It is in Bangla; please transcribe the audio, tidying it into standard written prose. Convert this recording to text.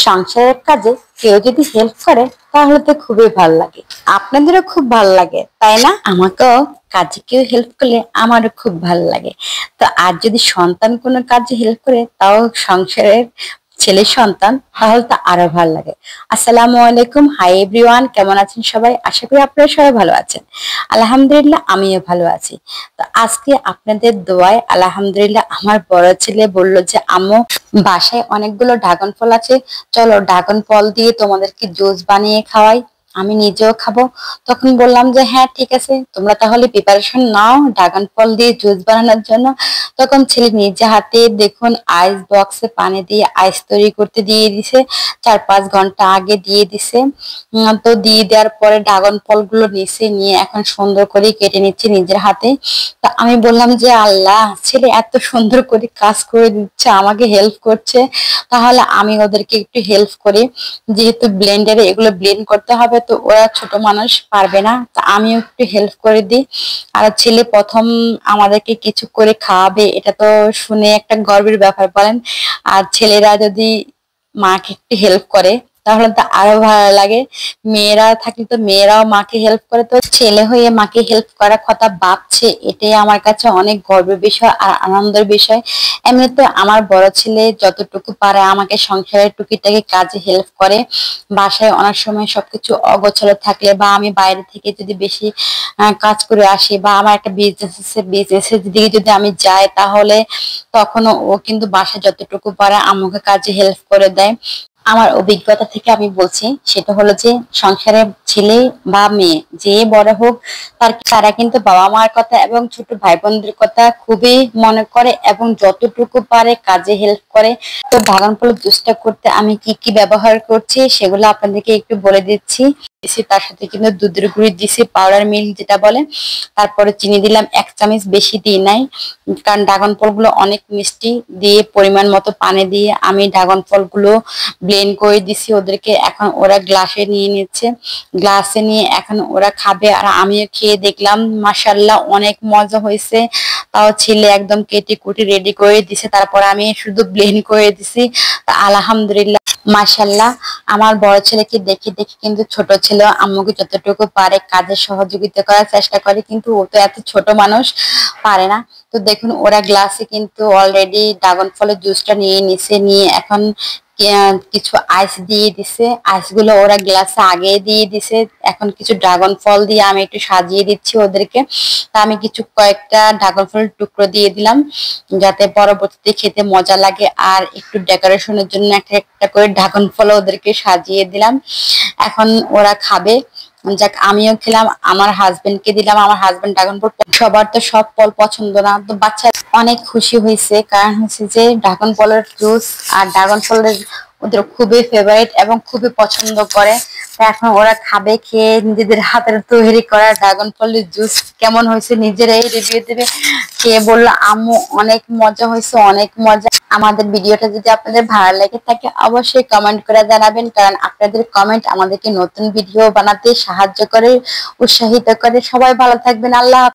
সংসারের কাজে কেউ যদি হেল্প করে তাহলে তো খুবই ভালো লাগে। আপনাদেরও খুব ভালো লাগে তাই না? আমাকেও কাজে কেউ হেল্প করলে আমারও খুব ভালো লাগে। তো আর যদি সন্তান কোনো কাজে হেল্প করে তাও সংসারের ছেলে সন্তান, তাহলে তো আরো ভালো লাগে। আসসালামু আলাইকুম, হাই এভরিওয়ান, কেমন আছেন সবাই? আশা করি আপনারা সবাই ভালো আছেন। আলহামদুলিল্লাহ, আমিও ভালো আছি। তো আজকে আপনাদের দোয়ায় আলহামদুলিল্লাহ আমার বড় ছেলে বলল যে আম্মু, বাসায় অনেকগুলো ড্রাগন ফল আছে, চলো ড্রাগন ফল দিয়ে তোমাদেরকে জুস বানিয়ে খাওয়াই, আমি নিজেও খাবো। তখন বললাম যে হ্যাঁ ঠিক আছে, তোমরা তাহলে প্রিপারেশন নাও ড্রাগন ফল দিয়ে জুস বানানোর জন্য। তখন ছেলে নিজে হাতে দেখুন আইস বক্সে পানি দিয়ে আইস তৈরি করতে দিয়ে দিছে, 4-5 ঘন্টা আগে দিয়ে দিছে। তো দিয়ে দেওয়ার পরে ড্রাগন ফলগুলো নিচে নিয়ে এখন সুন্দর করে কেটে নিচ্ছে নিজের হাতে। তা আমি বললাম যে আল্লাহ, ছেলে এত সুন্দর করে কাজ করে দিচ্ছে, আমাকে হেল্প করছে, তাহলে আমি ওদেরকে একটু হেল্প করি। যেহেতু ব্লেন্ডারে এগুলো ব্লেন্ড করতে হবে, তো ওরা ছোট মানুষ পারবে না, তা আমিও একটু হেল্প করে দিই। আর ছেলে প্রথম আমাদেরকে কিছু করে খাওয়াবে, এটা তো শুনে একটা গর্বের ব্যাপার বলেন। আর ছেলেরা যদি মাকে একটু হেল্প করে তাহলে তো আরো ভালো লাগে। মেয়েরা থাকলে তো মেয়েরাও মাকে হেল্প করে, তো ছেলে হয়ে মাকে হেল্প করার কথা ভাবছে, এটাই আমার কাছে অনেক গর্বের বিষয় আর আনন্দের বিষয়। এমনিতে আমার বড় ছেলে যতটুকু পারে আমাকে সংসারের টুকিটাকি কাজে হেল্প করে। বাসায় অনেক সময় সবকিছু অগোছালো থাকলে বা আমি বাইরে থেকে যদি বেশি কাজ করে আসি, বা আমার একটা বিজনেস আছে, বিজনেসের দিকে যদি আমি যাই, তাহলে তখনও ও কিন্তু বাসায় যতটুকু পারে আমাকে কাজে হেল্প করে দেয়। আমার অভিজ্ঞতা থেকে আমি বলছি, সেটা হলো যে সংসারে ছেলে বা মেয়ে যে বড় হোক, তারা কিন্তু বাবা মার কথা এবং ছোট ভাই বোনদের কথা খুবই মনে করে এবং যতটুকু পারে কাজে হেল্প করে। তো ড্রাগন ফলের জুসটা করতে আমি কি কি ব্যবহার করছি সেগুলো আপনাদেরকে একটু বলে দিচ্ছি। তার সাথে কিন্তু দুধের গুঁড়ি দিছি, পাউডার মিল্ক যেটা বলে। তারপরে চিনি দিলাম 1 চামচ, বেশি দিই নাই, কারণ ড্রাগন ফলগুলো অনেক মিষ্টি। দিয়ে পরিমাণ মতো পানি দিয়ে আমি ড্রাগন ফলগুলো ব্লেন্ড করে দিছি ওদেরকে। এখন ওরা গ্লাসে নিয়ে নিচ্ছে, গ্লাসে নিয়ে এখন ওরা খাবে আর আমিও খেয়ে দেখলাম, মাশাআল্লাহ অনেক মজা হয়েছে। তাও ছেলে একদম কেটে কুটে রেডি করে দিছে, তারপর আমি শুধু ব্লেন্ড করে দিছি। তা আলহামদুলিল্লাহ, মাশাআল্লাহ, আমার বড় ছেলেকে দেখে দেখে কিন্তু ছোট ছেলে আম্মুকে যতটুকু পারে কাজে সহযোগিতা করার চেষ্টা করে, কিন্তু ও তো এত ছোট মানুষ, পারে না। তো দেখুন ওরা গ্লাসে কিন্তু অলরেডি ড্রাগন ফলের জুসটা নিয়ে নিছে, নিয়ে এখন কিছু আইস দিয়ে দিছে, আইস গুলো ওরা গ্লাসে আগে দিয়ে দিছে। এখন কিছু ড্রাগন ফল দিয়ে আমি একটু সাজিয়ে দিচ্ছি ওদেরকে। তা আমি কিছু কয়েকটা ড্রাগন ফলের টুকরো দিয়ে দিলাম, যাতে পরবর্তীতে খেতে মজা লাগে। আর একটু ডেকোরেশনের জন্য একটা একটা করে ড্রাগন ফল ওদেরকে সাজিয়ে দিলাম। এখন ওরা খাবে। যাক, আমিও খেলাম, আমার হাজবেন্ডকে দিলাম, আমার হাজবেন্ড ড্রাগন ফল, সবার তো সব ফল পছন্দ না, তো বাচ্চা অনেক খুশি হয়েছে, কারণ হচ্ছে যে ড্রাগন ফলের জুস আর ড্রাগন ফলের ওদের খুবই ফেভারিট এবং খুবই পছন্দ করে। তো এখন ওরা খাবে, খেয়ে নিজেদের হাতের তৈরি করা ড্রাগন ফলের জুস কেমন হয়েছে নিজেরাই রিভিউ দেবে। খেয়ে বললো আম্মু অনেক মজা হয়েছে, অনেক মজা। আমাদের ভিডিওটা যদি আপনাদের ভালো লেগে থাকে অবশ্যই কমেন্ট করে জানাবেন, কারণ আপনাদের কমেন্ট আমাদেরকে নতুন ভিডিও বানাতে সাহায্য করে, উৎসাহিত করে। সবাই ভালো থাকবেন, আল্লাহ।